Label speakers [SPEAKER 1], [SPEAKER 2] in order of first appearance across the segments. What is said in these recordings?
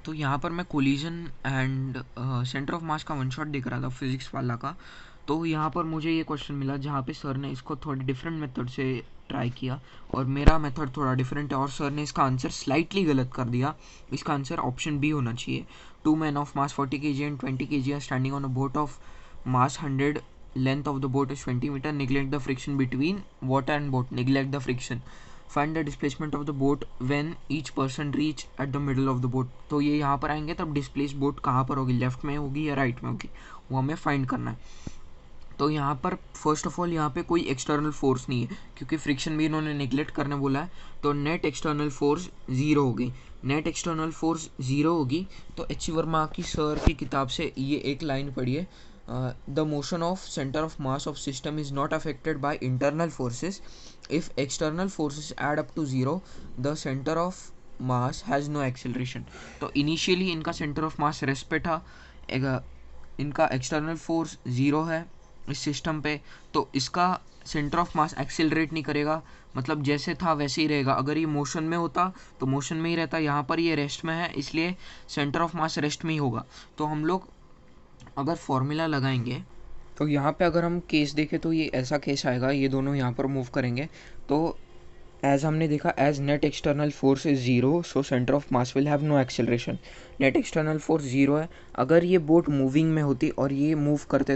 [SPEAKER 1] तो यहाँ पर मैं कोलिजन एंड सेंटर ऑफ मास का वन शॉट देख रहा था फिजिक्स वाला का। तो यहाँ पर मुझे ये क्वेश्चन मिला जहाँ पे सर ने इसको थोड़ी डिफरेंट मेथड से ट्राई किया और मेरा मेथड थोड़ा डिफरेंट है और सर ने इसका आंसर स्लाइटली गलत कर दिया। इसका आंसर ऑप्शन बी होना चाहिए। 2 men of mass 40 kg and 20 kg are standing on a boat of mass 100. Length of the boat is 20 meter. Neglect the friction between water and boat. Neglect the friction. Find the displacement of the boat when each person reach at the middle of the boat. तो ये यहाँ पर आएंगे तब displace boat कहाँ पर होगी, left में होगी या राइट में होगी, वो हमें फाइंड करना है। तो यहाँ पर फर्स्ट ऑफ ऑल यहाँ पे कोई एक्सटर्नल फोर्स नहीं है क्योंकि फ्रिक्शन भी इन्होंने निगलेक्ट करने बोला है। तो नेट एक्सटर्नल फोर्स ज़ीरो होगी। नेट एक्सटर्नल फोर्स ज़ीरो होगी तो एच वर्मा की सर की किताब से ये एक लाइन पढ़िए, the motion of centre of mass of system is not affected by internal forces if external forces add up to zero the centre of mass has no acceleration. तो initially इनका centre of mass rest पे था, इनका external force zero है इस system पे, तो इसका सेंटर ऑफ मास एक्सेलरेट नहीं करेगा, मतलब जैसे था वैसे ही रहेगा। अगर ये मोशन में होता तो मोशन में ही रहता, यहाँ पर ये रेस्ट में है इसलिए सेंटर ऑफ मास रेस्ट में ही होगा। तो हम लोग अगर फॉर्मूला लगाएंगे तो यहाँ पे अगर हम केस देखें तो ये ऐसा केस आएगा, ये दोनों यहाँ पर मूव करेंगे तो एज हमने देखा as net external force is zero so centre of mass will have no acceleration. Net external force zero है, अगर ये बोट मूविंग में होती और ये मूव करते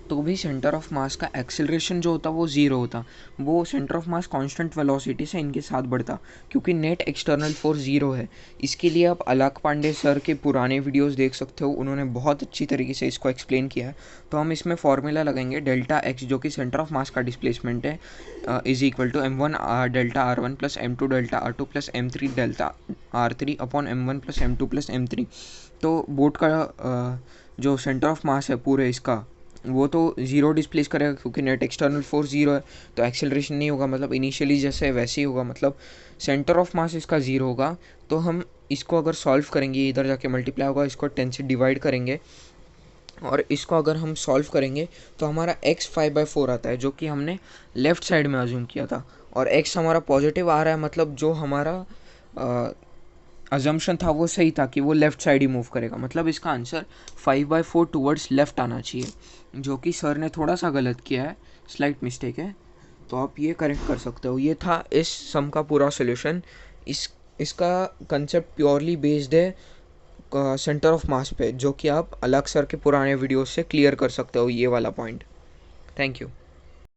[SPEAKER 1] तो भी सेंटर ऑफ मास का एक्सेलरेशन जो होता वो ज़ीरो होता, वो centre of mass constant velocity से इनके साथ बढ़ता क्योंकि नेट एक्सटर्नल फोर्स ज़ीरो है। इसके लिए आप अलक पांडे सर के पुराने वीडियोस देख सकते हो, उन्होंने बहुत अच्छी तरीके से इसको एक्सप्लेन किया है। तो हम इसमें फॉर्मूला लगाएंगे डेल्टा एक्स जो कि सेंटर ऑफ मास का डिस्प्लेसमेंट है is equal to M1 delta R1 plus M2 delta R2 plus M3 delta R3 upon M1 plus M2 plus M3। तो बोट का जो सेंटर ऑफ मास है पूरे इसका वो तो ज़ीरो डिस्प्लेस करेगा क्योंकि नेट एक्सटर्नल फोर्स ज़ीरो है, तो एक्सेलरेशन नहीं होगा, मतलब इनिशियली जैसे वैसे ही होगा, मतलब सेंटर ऑफ मास इसका ज़ीरो होगा। तो हम इसको अगर सॉल्व करेंगे, इधर जाके मल्टीप्लाई होगा, इसको 10 से डिवाइड करेंगे और इसको अगर हम सॉल्व करेंगे तो हमारा x 5/4 आता है जो कि हमने लेफ़्ट साइड में अज्यूम किया था, और x हमारा पॉजिटिव आ रहा है, मतलब जो हमारा अजम्पशन था वो सही था कि वो लेफ़्ट साइड ही मूव करेगा, मतलब इसका आंसर 5/4 टूवर्ड्स लेफ़्ट आना चाहिए, जो कि सर ने थोड़ा सा गलत किया है, स्लाइट मिस्टेक है। तो आप ये करेक्ट कर सकते हो। ये था इस सम का पूरा सोल्यूशन। इसका कंसेप्ट प्योरली बेस्ड है सेंटर ऑफ मास पे, जो कि आप अलग सर के पुराने वीडियोस से क्लियर कर सकते हो ये वाला पॉइंट। Thank you.